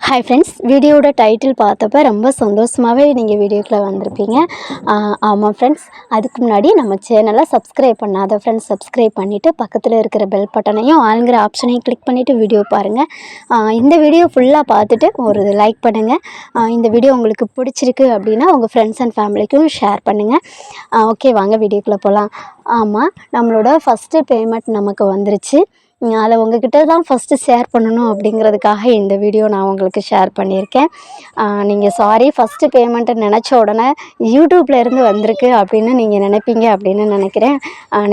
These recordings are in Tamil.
ஹாய் ஃப்ரெண்ட்ஸ், வீடியோட டைட்டில் பார்த்தப்ப ரொம்ப சந்தோஷமாகவே நீங்கள் வீடியோக்குள்ளே வந்திருப்பீங்க. ஆமாம் ஃப்ரெண்ட்ஸ், அதுக்கு முன்னாடி நம்ம சேனலை சப்ஸ்கிரைப் பண்ணாத ஃப்ரெண்ட்ஸ் சப்ஸ்கிரைப் பண்ணிவிட்டு பக்கத்தில் இருக்கிற பெல் பட்டனையும் ஆளுங்கிற ஆப்ஷனையும் கிளிக் பண்ணிவிட்டு வீடியோ பாருங்கள். இந்த வீடியோ ஃபுல்லாக பார்த்துட்டு ஒரு லைக் பண்ணுங்கள். இந்த வீடியோ உங்களுக்கு பிடிச்சிருக்கு அப்படின்னா உங்கள் ஃப்ரெண்ட்ஸ் அண்ட் ஃபேமிலிக்கும் ஷேர் பண்ணுங்கள். ஓகே, வாங்க வீடியோக்குள்ளே போகலாம். ஆமாம், நம்மளோட ஃபஸ்ட்டு பேமெண்ட் நமக்கு வந்துருச்சு. அதை உங்ககிட்ட தான் ஃபஸ்ட்டு ஷேர் பண்ணணும் அப்படிங்கிறதுக்காக இந்த வீடியோ நான் உங்களுக்கு ஷேர் பண்ணியிருக்கேன். நீங்கள் சாரி ஃபஸ்ட்டு பேமெண்ட்டை நினச்ச உடனே யூடியூப்பில் இருந்து வந்திருக்கு அப்படின்னு நீங்கள் நினைப்பீங்க அப்படின்னு நினைக்கிறேன்.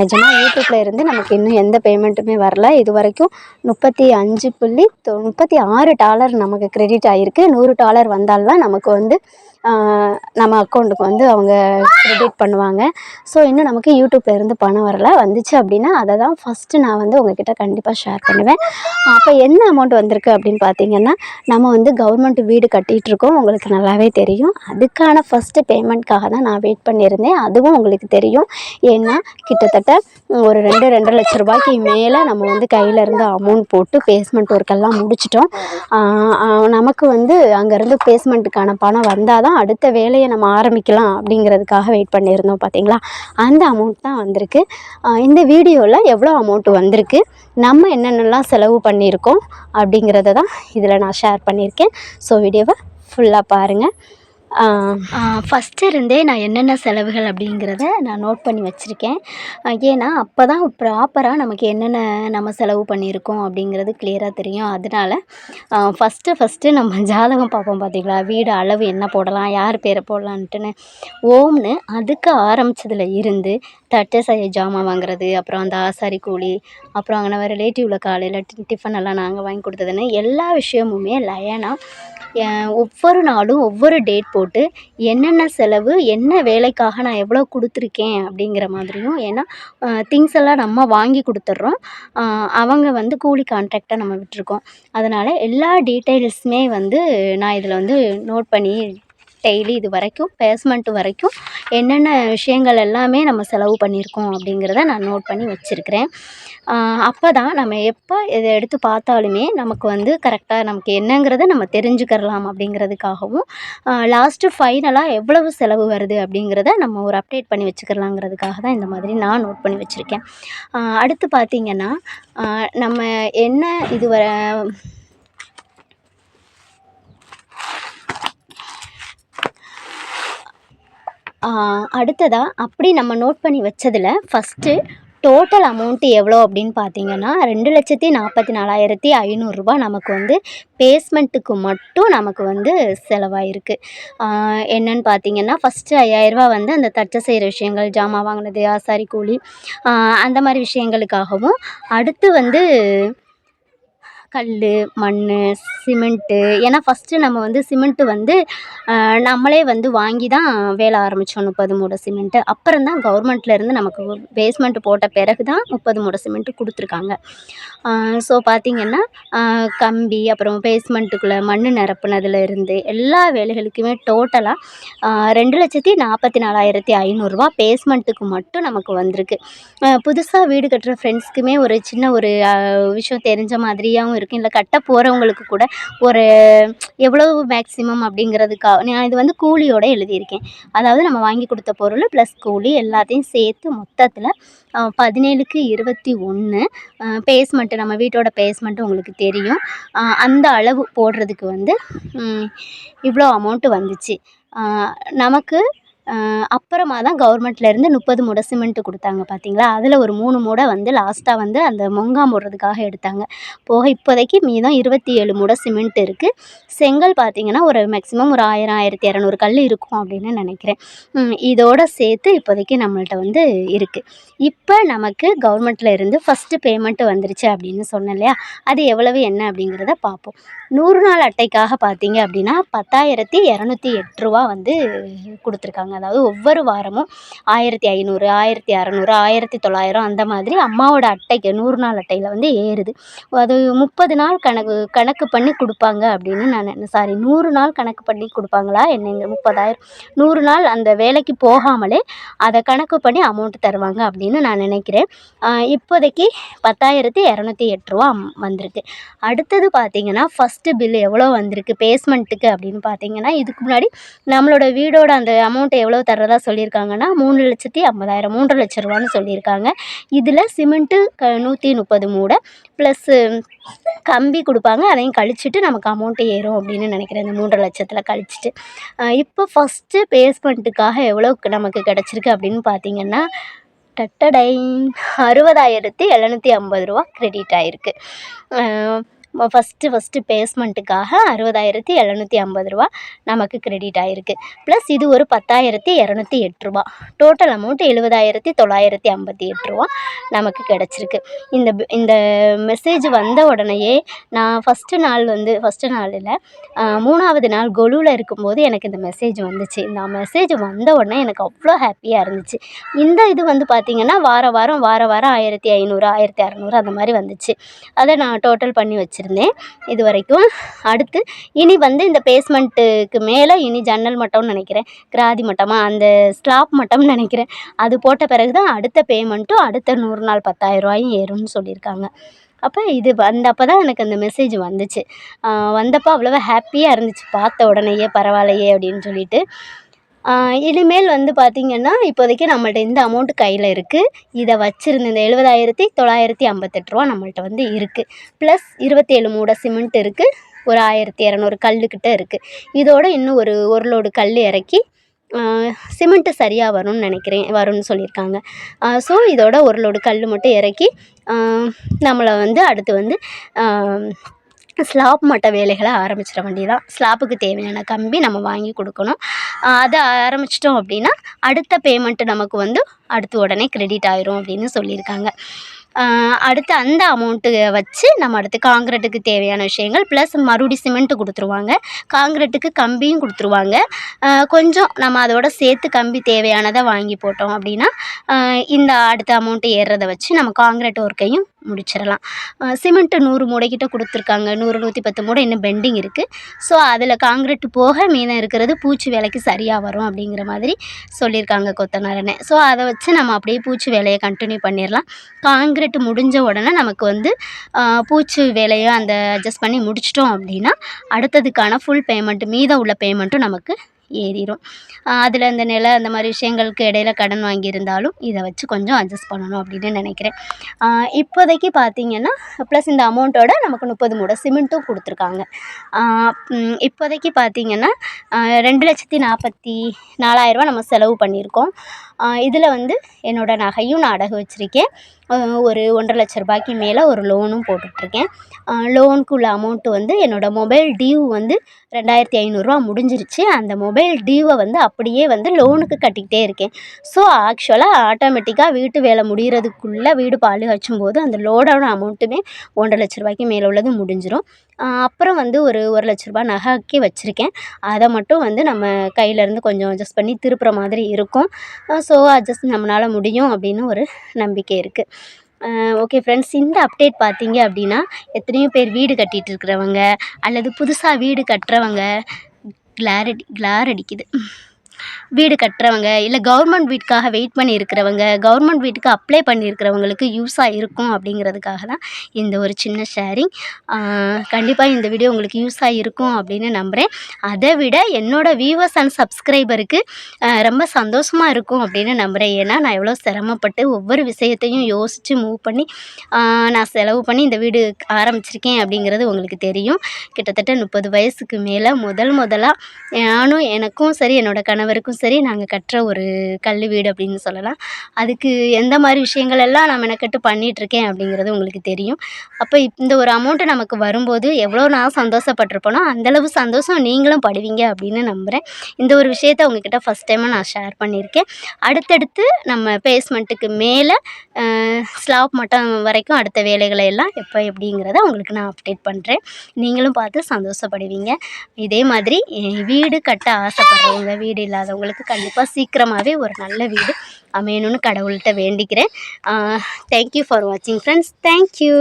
நிஜமாக யூடியூப்பில் இருந்து நமக்கு இன்னும் எந்த பேமெண்ட்டுமே வரல. இது வரைக்கும் $36 நமக்கு கிரெடிட் ஆகிருக்கு. $100 வந்தால்தான் நமக்கு வந்து நம்ம அக்கௌண்ட்டுக்கு வந்து அவங்க கிரெடிட் பண்ணுவாங்க. ஸோ இன்னும் நமக்கு யூடியூப்பில் இருந்து பணம் வரல. வந்துச்சு அப்படின்னா அதை தான் ஃபஸ்ட்டு நான் வந்து உங்ககிட்ட கண்டிப்பாக ஷேர் பண்ணுவேன். அப்போ என்ன அமௌண்ட் வந்திருக்கு அப்படின்னு பார்த்தீங்கன்னா, நம்ம வந்து கவர்மெண்ட் வீடு கட்டிகிட்ருக்கோம், உங்களுக்கு நல்லாவே தெரியும். அதுக்கான ஃபஸ்ட்டு பேமெண்ட்காக தான் நான் வெயிட் பண்ணியிருந்தேன். அதுவும் உங்களுக்கு தெரியும். ஏன்னா கிட்டத்தட்ட ஒரு 2-2.5 லட்ச ரூபாய்க்கு மேலே நம்ம வந்து கையில் இருந்து அமௌண்ட் போட்டு பேஸ்மெண்ட் ஒர்க்கெல்லாம் முடிச்சிட்டோம். நமக்கு வந்து அங்கேருந்து பேஸ்மெண்ட்டுக்கான பணம் வந்தால் தான் அடுத்த வேலையை நம்ம ஆரம்பிக்கலாம் அப்படிங்கிறதுக்காக வெயிட் பண்ணியிருந்தோம். பார்த்தீங்களா, அந்த அமௌண்ட் தான் வந்திருக்கு. இந்த வீடியோவில் எவ்வளோ அமௌண்ட் வந்திருக்கு, நம்ம என்னென்னலாம் செலவு பண்ணியிருக்கோம் அப்படிங்கிறத தான் இதில் நான் ஷேர் பண்ணியிருக்கேன். ஸோ வீடியோவை ஃபுல்லாக பாருங்கள். ஃபஸ்ட்டு இருந்தே நான் என்னென்ன செலவுகள் அப்படிங்கிறத நான் நோட் பண்ணி வச்சுருக்கேன். ஏன்னா அப்போ தான் ப்ராப்பராக நமக்கு என்னென்ன நம்ம செலவு பண்ணியிருக்கோம் அப்படிங்கிறது கிளியராக தெரியும். அதனால் ஃபஸ்ட்டு நம்ம ஜாதகம் பார்ப்போம் பார்த்தீங்களா, வீடு அளவு என்ன போடலாம், யார் பேரை போடலான்ட்டுன்னு ஓம்னு அதுக்கு ஆரம்பித்ததில் இருந்து தட்டை செய்ய ஜாமான் வாங்குறது, அப்புறம் அந்த ஆசாரி கூலி, அப்புறம் அங்கே ரிலேட்டிவில் காலையில் டிஃபன் எல்லாம் நாங்கள் வாங்கி கொடுத்ததுன்னு எல்லா விஷயமுமே லயனாக ஒவ்வொரு நாளும் ஒவ்வொரு டேட் போட்டு என்னென்ன செலவு என்ன வேலைக்காக நான் எவ்வளோ கொடுத்துருக்கேன் அப்படிங்கிற மாதிரியும். ஏன்னா திங்ஸ் எல்லாம் நம்ம வாங்கி கொடுத்துட்றோம், அவங்க வந்து கூலி கான்ட்ராக்டாக நம்ம விட்டுருக்கோம். அதனால் எல்லா டீட்டெயில்ஸுமே வந்து நான் இதில் வந்து நோட் பண்ணி டெய்லி இது வரைக்கும் பேஸ்மெண்ட்டு வரைக்கும் என்னென்ன விஷயங்கள் எல்லாமே நம்ம செலவு பண்ணியிருக்கோம் அப்படிங்கிறத நான் நோட் பண்ணி வச்சுருக்கிறேன். அப்போ தான் நம்ம எப்போ இதை எடுத்து பார்த்தாலுமே நமக்கு வந்து கரெக்டாக நமக்கு என்னங்கிறத நம்ம தெரிஞ்சுக்கிறலாம் அப்படிங்கிறதுக்காகவும், லாஸ்ட்டு ஃபைனலாக எவ்வளவு செலவு வருது அப்படிங்கிறத நம்ம ஒரு அப்டேட் பண்ணி வச்சுக்கிறலாங்கிறதுக்காக தான் இந்த மாதிரி நான் நோட் பண்ணி வச்சுருக்கேன். அடுத்து பார்த்திங்கன்னா, நம்ம என்ன இதுவரை அடுத்ததாக அப்படி நம்ம நோட் பண்ணி வச்சதில் ஃபஸ்ட்டு டோட்டல் அமௌண்ட்டு எவ்வளோ அப்படின்னு பார்த்தீங்கன்னா, $2,44,500 நமக்கு வந்து பேஸ்மெண்ட்டுக்கு மட்டும் நமக்கு வந்து செலவாயிருக்கு. என்னன்னு பார்த்தீங்கன்னா, ஃபஸ்ட்டு $5,000 வந்து அந்த தட்டை செய்கிற விஷயங்கள், ஜாமான் வாங்கினது, ஆசாரி கூலி, அந்த மாதிரி விஷயங்களுக்காகவும், அடுத்து வந்து கல், மண், சிமெண்ட்டு. ஏன்னா ஃபஸ்ட்டு நம்ம வந்து சிமெண்ட்டு வந்து நம்மளே வந்து வாங்கி தான் வேலை ஆரம்பித்தோம். 30 மூடை சிமெண்ட்டு. அப்புறம் தான் கவர்மெண்ட்லேருந்து நமக்கு பேஸ்மெண்ட்டு போட்ட பிறகு தான் 30 மூடை சிமெண்ட்டு கொடுத்துருக்காங்க. ஸோ பார்த்திங்கன்னா, கம்பி, அப்புறம் பேஸ்மெண்ட்டுக்குள்ளே மண் நிரப்புனதுலேருந்து எல்லா வேலைகளுக்குமே டோட்டலாக $2,44,500 பேஸ்மெண்ட்டுக்கு மட்டும் நமக்கு வந்திருக்கு. புதுசாக வீடு கட்டுற ஃப்ரெண்ட்ஸ்க்குமே ஒரு சின்ன ஒரு விஷயம் தெரிஞ்ச மாதிரியாகவும் இருக்கும். இல்லை கட்ட போகிறவங்களுக்கு கூட ஒரு எவ்வளவு மேக்ஸிமம் அப்படிங்கிறதுக்காக நான் இது வந்து கூலியோடு எழுதியிருக்கேன். அதாவது நம்ம வாங்கி கொடுத்த பொருள் ப்ளஸ் கூலி எல்லாத்தையும் சேர்த்து மொத்தத்தில் 17க்கு 21 பேஸ்மெண்ட்டு, நம்ம வீட்டோட பேஸ்மெண்ட்டு உங்களுக்கு தெரியும். அந்த அளவு போடுறதுக்கு வந்து இவ்வளோ அமௌண்ட்டு வந்துச்சு நமக்கு. அப்புறமா தான் கவர்மெண்ட்லேருந்து 30 மூடை சிமெண்ட்டு கொடுத்தாங்க பார்த்தீங்களா, அதில் ஒரு 3 மூடை வந்து லாஸ்ட்டாக வந்து அந்த மொங்காம் போடுறதுக்காக எடுத்தாங்க. போக இப்போதைக்கு மீதம் 27 மூடை சிமெண்ட் இருக்குது. செங்கல் பார்த்திங்கன்னா ஒரு மேக்ஸிமம் ஒரு 1000-1200 கல் இருக்கும் அப்படின்னு நினைக்கிறேன். இதோடு சேர்த்து இப்போதைக்கு நம்மள்ட்ட வந்து இருக்குது. இப்போ நமக்கு கவர்மெண்ட்டில் இருந்து ஃபஸ்ட்டு பேமெண்ட்டு வந்துருச்சு அப்படின்னு சொன்னேன் இல்லையா, அது எவ்வளவு என்ன அப்படிங்கிறத பார்ப்போம். 100 நாள் அட்டைக்காக பார்த்தீங்க அப்படின்னா $10,208 வந்து கொடுத்துருக்காங்க. அதாவது ஒவ்வொரு வாரமும் 1500, 1600, 1900 அந்த மாதிரி அம்மாவோட அட்டைக்கு 100 நாள் அட்டையில் வந்து ஏறுது. அது 30 நாள் கணக்கு பண்ணி கொடுப்பாங்க அப்படின்னு நான் சாரி 100 நாள் கணக்கு பண்ணி கொடுப்பாங்களா என்னங்க 30,000 100 நாள் அந்த வேலைக்கு போகாமலே அதை கணக்கு பண்ணி அமௌண்ட் தருவாங்க அப்படின்னு நான் நினைக்கிறேன். இப்போதைக்கு 10,208 ரூபா வந்திருக்கு. அடுத்தது பார்த்திங்கன்னா ஃபஸ்ட்டு பில்லு எவ்வளோ வந்திருக்கு பேஸ்மெண்ட்டுக்கு அப்படின்னு பார்த்திங்கன்னா, இதுக்கு முன்னாடி நம்மளோட வீடோட அந்த அமௌண்ட் எவ்வளோ தர்றதா சொல்லியிருக்காங்கன்னா 3,50,000 3 லட்ச ரூபான்னு சொல்லியிருக்காங்க. இதில் சிமெண்ட்டு 130 மூடை ப்ளஸ்ஸு கம்பி கொடுப்பாங்க, அதையும் கழிச்சிட்டு நமக்கு அமௌண்ட்டு ஏறும் அப்படின்னு நினைக்கிறேன். இந்த 3 லட்சத்தில் கழிச்சிட்டு இப்போ ஃபஸ்ட்டு பேஸ்மெண்ட்டுக்காக எவ்வளோ நமக்கு கிடச்சிருக்கு அப்படின்னு பார்த்திங்கன்னா டட்டடை 60,750 ரூபா கிரெடிட் ஆகிருக்கு. ஃபஸ்ட்டு பேஸ்மெண்ட்டுக்காக 60,750 ரூபா நமக்கு கிரெடிட் ஆகிருக்கு. ப்ளஸ் இது ஒரு 10,208 ரூபா. டோட்டல் அமௌண்ட் 70,958 ரூபா நமக்கு கிடச்சிருக்கு. இந்த மெசேஜ் வந்த உடனேயே நான் ஃபஸ்ட்டு நாள் இல்லை 3வது நாள் கொலுவில் இருக்கும்போது எனக்கு இந்த மெசேஜ் வந்துச்சு. இந்த மெசேஜ் வந்த உடனே எனக்கு அவ்வளோ ஹாப்பியாக இருந்துச்சு. இந்த இது வந்து பார்த்திங்கன்னா வாரம் 1,500, 1,600 அந்த மாதிரி வந்துச்சு. அதை நான் டோட்டல் பண்ணி வச்சுருந்தேன் இது வரைக்கும். அடுத்து இனி வந்து இந்த பேஸ்மெண்ட்டுக்கு மேலே இனி ஜன்னல் மட்டம்னு நினைக்கிறேன், கிராதி மட்டமாக அந்த ஸ்லாப் மட்டம்னு நினைக்கிறேன், அது போட்ட பிறகு தான் அடுத்த பேமெண்ட்டும் அடுத்த 100 நாள் 10,000 ரூபாயும் ஏறும்னு சொல்லியிருக்காங்க. அப்போ இது வந்தப்போ தான் எனக்கு அந்த மெசேஜ் வந்துச்சு. வந்தப்போ அவ்வளோவா ஹாப்பியாக இருந்துச்சு, பார்த்த உடனேயே பரவாயில்லையே அப்படின்னு சொல்லிட்டு. இனிமேல் வந்து பார்த்திங்கன்னா இப்போதைக்கு நம்மள்ட்ட இந்த அமௌண்ட்டு கையில் இருக்குது. இதை வச்சுருந்த இந்த 70,958 ரூபா நம்மள்ட்ட வந்து இருக்குது. ப்ளஸ் 27 மூடை சிமெண்ட் இருக்குது, ஒரு 1,200 கல்லுக்கிட்ட இருக்குது. இதோட இன்னும் ஒரு லோடு கல் இறக்கி சிமெண்ட்டு சரியாக வரும்னு சொல்லியிருக்காங்க. ஸோ இதோட ஒரு லோடு கல் மட்டும் இறக்கி நம்மளை வந்து அடுத்து வந்து ஸ்லாப் மட்ட வேலைகளை ஆரம்பிச்சிட வேண்டியதான். ஸ்லாப்புக்கு தேவையான கம்பி நம்ம வாங்கி கொடுக்கணும். அதை ஆரம்பிச்சிட்டோம் அப்படின்னா அடுத்த பேமெண்ட்டு நமக்கு வந்து அடுத்து உடனே கிரெடிட் ஆயிரும் அப்படின்னு சொல்லியிருக்காங்க. அடுத்து அந்த அமௌண்ட்டு வச்சு நம்ம அடுத்து காங்கிரீட்டுக்கு தேவையான விஷயங்கள் ப்ளஸ் மறுபடி சிமெண்ட்டு கொடுத்துருவாங்க, காங்கிரீட்டுக்கு கம்பியும் கொடுத்துருவாங்க. கொஞ்சம் நம்ம அதோட சேர்த்து கம்பி தேவையானதை வாங்கி போட்டோம் அப்படின்னா இந்த அடுத்த அமௌண்ட்டு ஏறுறதை வச்சு நம்ம காங்கிரீட் ஒர்க்கையும் முடிச்சிடலாம். சிமெண்ட்டு 100 மூடைக்கிட்ட கொடுத்துருக்காங்க, 100, 110 மூடை இன்னும் பெண்டிங் இருக்குது. ஸோ அதில் காங்கிரீட் போக மீதம் இருக்கிறது பூச்சி வேலைக்கு சரியாக வரும் அப்படிங்கிற மாதிரி சொல்லியிருக்காங்க கொத்தனாரனே. ஸோ அதை வச்சு நம்ம அப்படியே பூச்சி வேலையை கண்டினியூ பண்ணிடலாம். காங்கிரீட் முடிஞ்ச உடனே நமக்கு வந்து பூச்சி வேலையை அந்த அட்ஜஸ்ட் பண்ணி முடிச்சிட்டோம் அப்படின்னா அடுத்ததுக்கான ஃபுல் பேமெண்ட் மீதம் உள்ள பேமெண்ட்டும் நமக்கு ஏறிடும். அதில் அந்த அந்த மாதிரி விஷயங்களுக்கு இடையில கடன் வாங்கியிருந்தாலும் இதை வச்சு கொஞ்சம் அட்ஜஸ்ட் பண்ணணும் அப்படின்னு நினைக்கிறேன். இப்போதைக்கு பார்த்திங்கன்னா ப்ளஸ் இந்த அமௌண்ட்டோட நமக்கு 30 மூடை சிமெண்ட்டும் கொடுத்துருக்காங்க. இப்போதைக்கு பார்த்திங்கன்னா 2,44,000 ரூபா நம்ம செலவு பண்ணியிருக்கோம். இதில் வந்து என்னோடய நகையும் நான் அடகு வச்சுருக்கேன். ஒரு 1,50,000 லட்ச ரூபாய்க்கு மேலே ஒரு லோனும் போட்டுட்ருக்கேன். லோனுக்கு உள்ள அமௌண்ட்டு வந்து என்னோடய மொபைல் டியூ வந்து 2,500 ரூபா முடிஞ்சிருச்சு. அந்த மொபைல் டியூவை வந்து அப்படியே வந்து லோனுக்கு கட்டிக்கிட்டே இருக்கேன். ஸோ ஆக்சுவலாக ஆட்டோமேட்டிக்காக வீட்டு வேலை முடிகிறதுக்குள்ளே வீடு பால் போது அந்த லோடோட அமௌண்ட்டுமே 1,50,000 லட்ச ரூபாய்க்கு மேலே உள்ளது முடிஞ்சிடும். அப்புறம் வந்து ஒரு 1 லட்ச ரூபா நகைக்கு வச்சுருக்கேன். அதை மட்டும் வந்து நம்ம கையிலேருந்து கொஞ்சம் அட்ஜஸ்ட் பண்ணி திருப்புற மாதிரி இருக்கும். ஸோ அட்ஜஸ்ட் நம்மளால் முடியும் அப்படின்னு ஒரு நம்பிக்கை இருக்குது. ஓகே ஃப்ரெண்ட்ஸ், இந்த அப்டேட் பார்த்தீங்க அப்படின்னா எத்தனையோ பேர் வீடு கட்டிகிட்டு இருக்கிறவங்க அல்லது புதுசாக வீடு கட்டுறவங்க கிளார் அடிக்குது வீடு கட்டுறவங்க இல்லை கவர்மெண்ட் வீட்டுக்காக வெயிட் பண்ணி இருக்கிறவங்க, கவர்மெண்ட் வீட்டுக்கு அப்ளை பண்ணியிருக்கிறவங்களுக்கு யூஸாக இருக்கும் அப்படிங்கிறதுக்காக தான் இந்த ஒரு சின்ன ஷேரிங். கண்டிப்பாக இந்த வீடியோ உங்களுக்கு யூஸாக இருக்கும் அப்படின்னு நம்புகிறேன். அதை விட என்னோடய வியூவர்ஸ் அண்ட் சப்ஸ்கிரைபருக்கு ரொம்ப சந்தோஷமாக இருக்கும் அப்படின்னு நம்புகிறேன். ஏன்னா நான் எவ்வளோ சிரமப்பட்டு ஒவ்வொரு விஷயத்தையும் யோசித்து மூவ் பண்ணி நான் செலவு பண்ணி இந்த வீடு ஆரம்பிச்சிருக்கேன் அப்படிங்கிறது உங்களுக்கு தெரியும். கிட்டத்தட்ட 30 வயசுக்கு மேலே முதலாக நானும் எனக்கும் சரி என்னோடய கணவருக்கும் சரி நாங்கள் கட்டுற ஒரு கல் வீடு அப்படின்னு சொல்லலாம். அதுக்கு எந்த மாதிரி விஷயங்கள் எல்லாம் நான் மெனக்கெட்டு பண்ணிகிட்ருக்கேன் அப்படிங்கிறது உங்களுக்கு தெரியும். அப்போ இந்த ஒரு அமௌண்ட்டு நமக்கு வரும்போது எவ்வளோ நான் சந்தோஷப்பட்டிருப்பேனோ அந்தளவு சந்தோஷம் நீங்களும் படுவீங்க அப்படின்னு நம்புகிறேன். இந்த ஒரு விஷயத்தை உங்ககிட்ட ஃபஸ்ட் டைமாக நான் ஷேர் பண்ணியிருக்கேன். அடுத்தடுத்து நம்ம பேஸ்மெண்ட்டுக்கு மேலே ஸ்லாப் மட்டம் வரைக்கும் அடுத்த வேலைகளை எல்லாம் எப்போ எப்படிங்கிறத உங்களுக்கு நான் அப்டேட் பண்ணுறேன். நீங்களும் பார்த்து சந்தோஷப்படுவீங்க. இதே மாதிரி வீடு கட்ட ஆசைப்படுறவங்க, வீடு இல்லாத இல்லாதவங்களுக்கு கண்டிப்பாக சீக்கிரமாகவே ஒரு நல்ல வீடு அமையணும்னு கடவுள்கிட்ட வேண்டிக்கிறேன். தேங்க்யூ ஃபார் வாட்சிங் ஃப்ரெண்ட்ஸ். தேங்க்யூ.